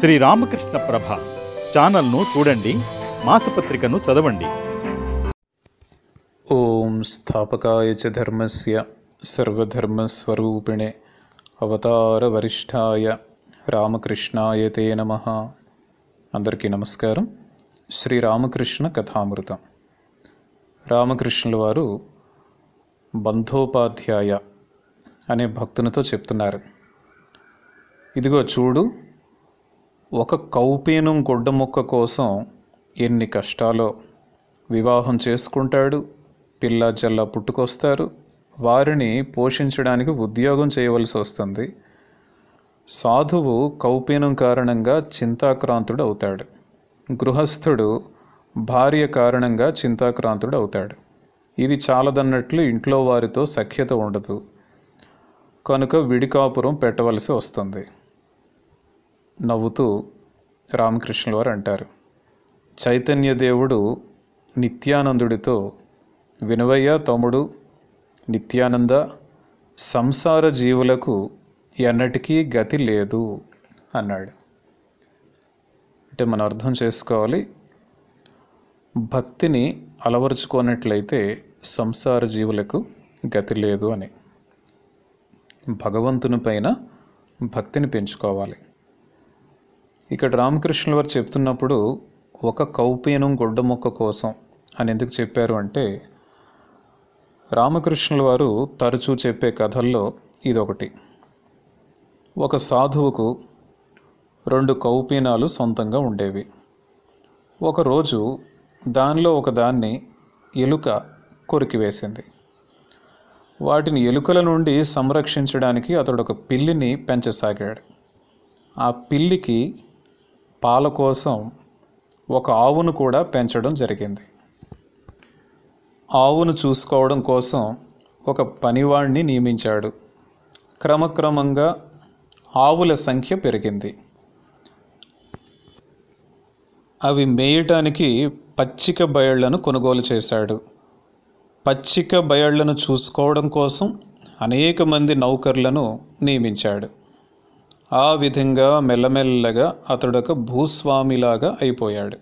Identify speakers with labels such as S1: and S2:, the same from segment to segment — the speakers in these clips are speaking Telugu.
S1: శ్రీ రామకృష్ణ ప్రభ ఛానల్ను చూడండి, మాసపత్రికను చదవండి.
S2: ఓం స్థాపకాయ చ ధర్మస్య సర్వధర్మస్వరూపిణే అవతార వరిష్ఠాయ రామకృష్ణాయ తే నమః. అందరికీ నమస్కారం. శ్రీ రామకృష్ణ కథామృతం. రామకృష్ణుల వారు బంధోపాధ్యాయ అనే భక్తునితో చెప్తున్నారు, ఇదిగో చూడు, ఒక కౌపీనం గుడ్డ ముక్క కోసం ఎన్ని కష్టాలో. వివాహం చేసుకుంటాడు, పిల్ల జల్ల పుట్టుకొస్తారు, వారిని పోషించడానికి ఉద్యోగం చేయవలసి వస్తుంది. సాధువు కౌపీనం కారణంగా చింతాక్రాంతుడు అవుతాడు, గృహస్థుడు భార్య కారణంగా చింతాక్రాంతుడు అవుతాడు. ఇది చాలదన్నట్లు ఇంట్లో వారితో సఖ్యత ఉండదు, కనుక విడికాపురం పెట్టవలసి వస్తుంది. నవ్వుతూ రామకృష్ణుల వారు అంటారు, చైతన్యదేవుడు నిత్యానందుడితో, వినవయ్య తమ్ముడు నిత్యానంద, సంసార జీవులకు ఎన్నటికీ గతి లేదు అన్నాడు. అంటే మనం అర్థం చేసుకోవాలి, భక్తిని అలవరుచుకోనట్లయితే సంసార జీవులకు గతి లేదు అని. భగవంతుని పైన భక్తిని పెంచుకోవాలి. ఇక్కడ రామకృష్ణుల వారు చెప్తున్నప్పుడు ఒక కౌపీనం గుడ్డ ముక్క కోసం అని ఎందుకు చెప్పారు అంటే, రామకృష్ణుల వారు తరచూ చెప్పే కథల్లో ఇదొకటి. ఒక సాధువుకు 2 కౌపీనాలు సొంతంగా ఉండేవి. ఒకరోజు దానిలో ఒకదాన్ని ఎలుక కొరికివేసింది. వాటిని ఎలుకల నుండి సంరక్షించడానికి అతడు ఒక పిల్లిని పెంచసాగాడు. ఆ పిల్లికి పాల కోసం ఒక ఆవును కూడా పెంచడం జరిగింది. ఆవును చూసుకోవడం కోసం ఒక పనివాణ్ణి నియమించాడు. క్రమక్రమంగా ఆవుల సంఖ్య పెరిగింది. అవి మేయటానికి పచ్చిక బయళ్లను కొనుగోలు చేశాడు. పచ్చిక బయళ్లను చూసుకోవడం కోసం అనేక మంది నౌకర్లను నియమించాడు. ఆ విధంగా మెల్లమెల్లగా అతడొక భూస్వామిలాగా అయిపోయాడు.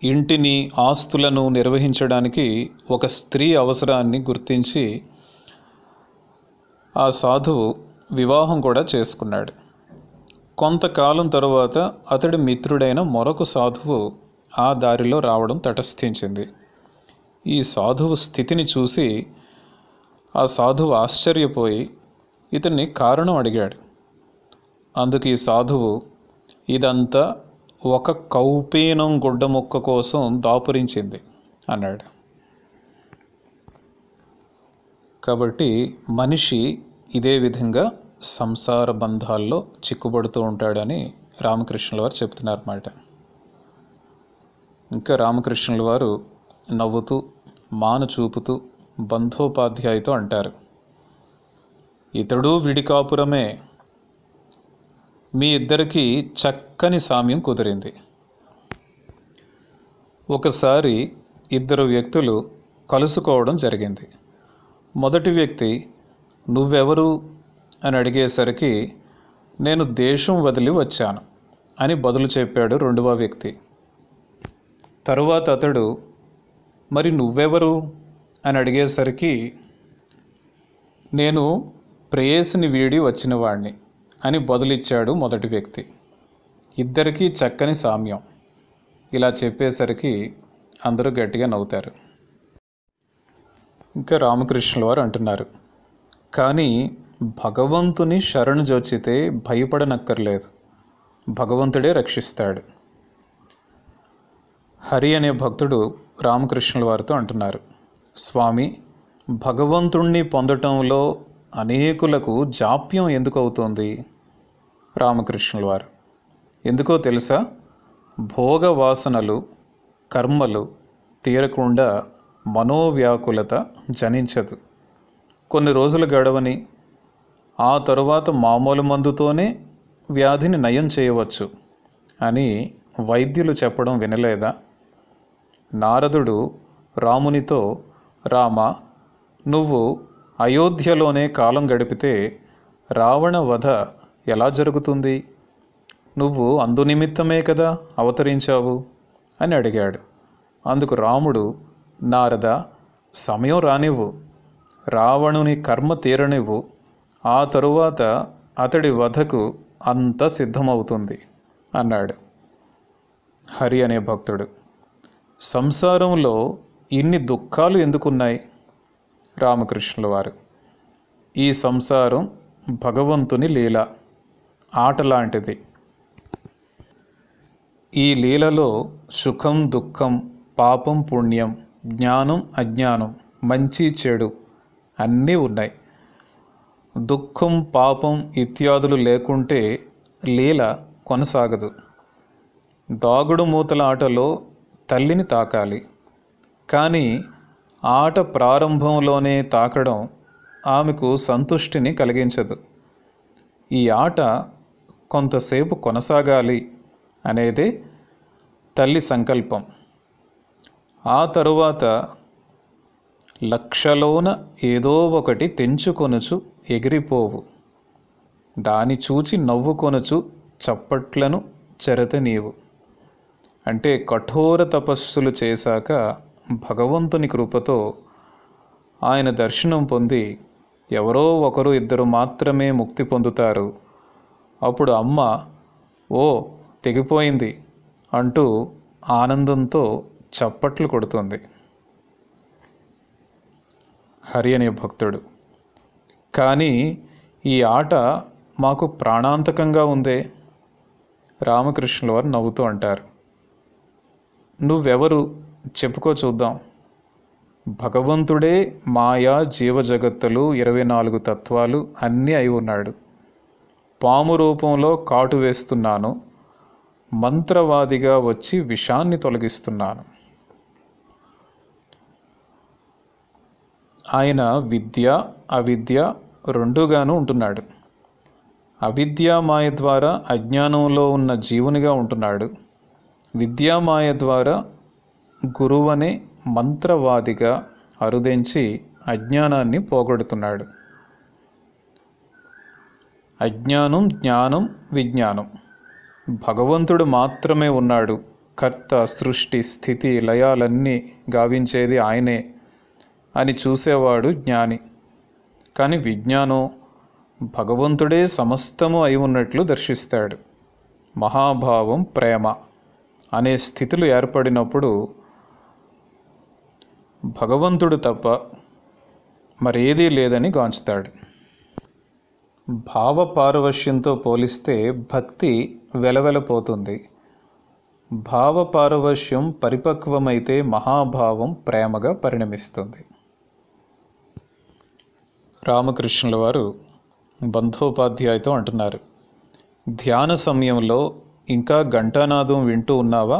S2: ఇంటిని, ఆస్తులను నిర్వహించడానికి ఒక స్త్రీ అవసరాన్ని గుర్తించి ఆ సాధువు వివాహం కూడా చేసుకున్నాడు. కొంతకాలం తరువాత అతడి మిత్రుడైన మరొక సాధువు ఆ దారిలో రావడం తటస్థించింది. ఈ సాధువు స్థితిని చూసి ఆ సాధువు ఆశ్చర్యపోయి ఇతన్ని కారణం అడిగాడు. అందుకు ఈ సాధువు, ఇదంతా ఒక కౌపీనం గుడ్డ ముక్క కోసం దాపురించింది అన్నాడు. కాబట్టి మనిషి ఇదే విధంగా సంసార బంధాల్లో చిక్కుబడుతూ ఉంటాడని రామకృష్ణుల వారు చెప్తున్నారన్నమాట. ఇంకా రామకృష్ణుల వారు నవ్వుతూ మాను చూపుతూ బంధోపాధ్యాయుతో అంటారు, ఇతడు విడికాపురమే, మీ ఇద్దరికీ చక్కని సామ్యం కుదిరింది. ఒకసారి 2 వ్యక్తులు కలుసుకోవడం జరిగింది. మొదటి వ్యక్తి నువ్వెవరు అని అడిగేసరికి నేను దేశం వదిలి వచ్చాను అని బదులు చెప్పాడు రెండవ వ్యక్తి. తరువాత అతడు మరి నువ్వెవరు అని అడిగేసరికి నేను ప్రేయసిని వీడి వచ్చిన వాడిని అని బదులిచ్చాడు మొదటి వ్యక్తి. ఇద్దరికీ చక్కని సామ్యం. ఇలా చెప్పేసరికి అందరూ గట్టిగా నవ్వుతారు. ఇంకా రామకృష్ణుల వారు అంటున్నారు, కానీ భగవంతుని శరణు జొచ్చితే భయపడనక్కర్లేదు, భగవంతుడే రక్షిస్తాడు. హరి అనే భక్తుడు రామకృష్ణుల వారితో అంటున్నారు, స్వామి, భగవంతుణ్ణి పొందటంలో అనేకులకు జాప్యం ఎందుకు అవుతుంది? రామకృష్ణుల వారు, ఎందుకో తెలుసా? భోగ వాసనలు, కర్మలు తీరకుండా మనోవ్యాకులత జనించదు. కొన్ని రోజులు గడవని, ఆ తరువాత మామూలు మందుతోనే వ్యాధిని నయం చేయవచ్చు అని వైద్యులు చెప్పడం వినలేదా? నారదుడు రామునితో, రామ, నువ్వు అయోధ్యలోనే కాలం గడిపితే రావణ వధ ఎలా జరుగుతుంది? నువ్వు అందునిమిత్తమే కదా అవతరించావు అని అడిగాడు. అందుకు రాముడు, నారద, సమయం రానివ్వు, రావణుని కర్మ తీరనివ్వు, ఆ తరువాత అతడి వధకు అంత సిద్ధమవుతుంది అన్నాడు. హరి అనే భక్తుడు, సంసారంలో ఇన్ని దుఃఖాలు ఎందుకున్నాయి? రామకృష్ణుల వారు, ఈ సంసారం భగవంతుని లీల, ఆటలాంటిది. ఈ లీలలో సుఖం దుఃఖం, పాపం పుణ్యం, జ్ఞానం అజ్ఞానం, మంచి చెడు అన్నీ ఉన్నాయి. దుఃఖం పాపం ఇత్యాదులు లేకుంటే లీల కొనసాగదు. దాగుడు మూతల ఆటలో తల్లిని తాకాలి, కానీ ఆట ప్రారంభంలోనే తాకడం ఆమెకు సంతుష్టిని కలిగించదు. ఈ ఆట కొంతసేపు కొనసాగాలి అనేదే తల్లి సంకల్పం. ఆ తరువాత లక్షలోన ఏదో ఒకటి తెంచుకొనుచు ఎగిరిపోవు, దాని చూచి నవ్వుకొనుచు చప్పట్లను చెరత నీవు. అంటే కఠోర తపస్సులు చేశాక భగవంతుని కృపతో ఆయన దర్శనం పొంది ఎవరో ఒకరు ఇద్దరు మాత్రమే ముక్తి పొందుతారు. అప్పుడు అమ్మ ఓ తెగిపోయింది అంటూ ఆనందంతో చప్పట్లు కొడుతుంది. హరి అనే భక్తుడు, కానీ ఈ ఆట మాకు ప్రాణాంతకంగా ఉందే. రామకృష్ణుల వారు నవ్వుతూ అంటారు, నువ్వెవరు చెప్పుకో చూద్దాం. భగవంతుడే మాయా జీవజగత్తులు 24 తత్వాలు అన్నీ అయి ఉన్నాడు. పాము రూపంలో కాటు వేస్తున్నాను, మంత్రవాదిగా వచ్చి విషాన్ని తొలగిస్తున్నాను. ఆయన విద్య అవిద్య రెండుగాను ఉంటున్నాడు. అవిద్యామాయ ద్వారా అజ్ఞానంలో ఉన్న జీవునిగా ఉంటున్నాడు. విద్యామాయ ద్వారా గురువనే మంత్రవాదిగా అరుదెంచి అజ్ఞానాన్ని పోగొడుతున్నాడు. అజ్ఞానం జ్ఞానం విజ్ఞానం, భగవంతుడు మాత్రమే ఉన్నాడు. కర్త సృష్టి స్థితి లయాలన్నీ గావించేది ఆయనే అని చూసేవాడు జ్ఞాని. కానీ విజ్ఞానం భగవంతుడే సమస్తము అయి ఉన్నట్లు దర్శిస్తాడు. మహాభావం ప్రేమ అనే స్థితులు ఏర్పడినప్పుడు భగవంతుడు తప్ప మరేదీ లేదని గాంచుతాడు. భావ పారవశ్యంతో పోలిస్తే భక్తి వెలవెలపోతుంది. భావ పారవశ్యం పరిపక్వమైతే మహాభావం ప్రేమగా పరిణమిస్తుంది. రామకృష్ణుల వారు బంధోపాధ్యాయతో అంటున్నారు, ధ్యాన సమయంలో ఇంకా ఘంటానాదం వింటూ ఉన్నావా?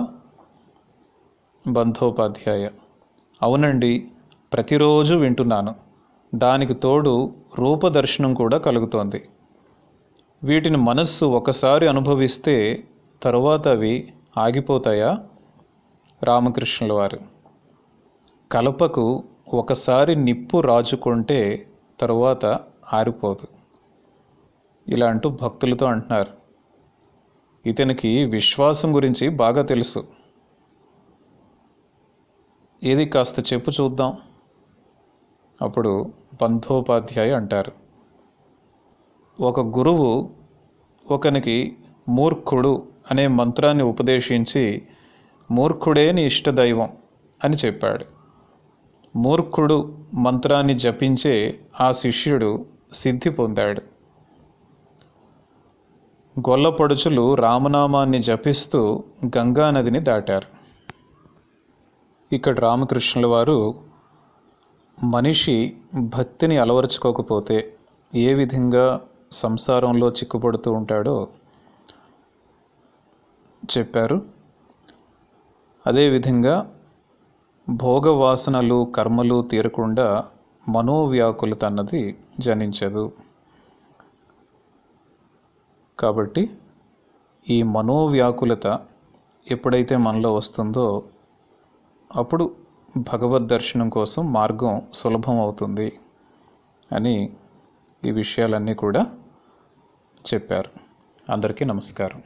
S2: బంధోపాధ్యాయ, అవునండి, ప్రతిరోజు వింటున్నాను. దానికి తోడు రూపదర్శనం కూడా కలుగుతోంది. వీటిని మనస్సు ఒకసారి అనుభవిస్తే తరువాత అవి ఆగిపోతాయా? రామకృష్ణుల వారు, కలపకు ఒకసారి నిప్పు రాజుకుంటే తరువాత ఆరిపోదు. ఇలా అంటూ భక్తులతో అంటున్నారు. ఇతనికి విశ్వాసం గురించి బాగా తెలుసు. ఏది కాస్త చెప్పు చూద్దాం. అప్పుడు బంధోపాధ్యాయ అంటారు, ఒక గురువు ఒకనికి మూర్ఖుడు అనే మంత్రాన్ని ఉపదేశించి మూర్ఖుడే నీ ఇష్టదైవం అని చెప్పాడు. మూర్ఖుడు మంత్రాన్ని జపించే ఆ శిష్యుడు సిద్ధి పొందాడు. గొల్లపడుచులు రామనామాన్ని జపిస్తూ గంగానదిని దాటారు. ఇక్కడ రామకృష్ణుల వారు మనిషి భక్తిని అలవరుచుకోకపోతే ఏ విధంగా సంసారంలో చిక్కుపడుతూ ఉంటాడో చెప్పారు. అదేవిధంగా భోగవాసనలు కర్మలు తీరకుండా మనోవ్యాకులత అన్నది జనించదు. కాబట్టి ఈ మనోవ్యాకులత ఎప్పుడైతే మనలో వస్తుందో అప్పుడు భగవద్ దర్శనం కోసం మార్గం సులభం అవుతుంది అని ఈ విషయాలన్నీ కూడా చెప్పారు. అందరికీ నమస్కారం.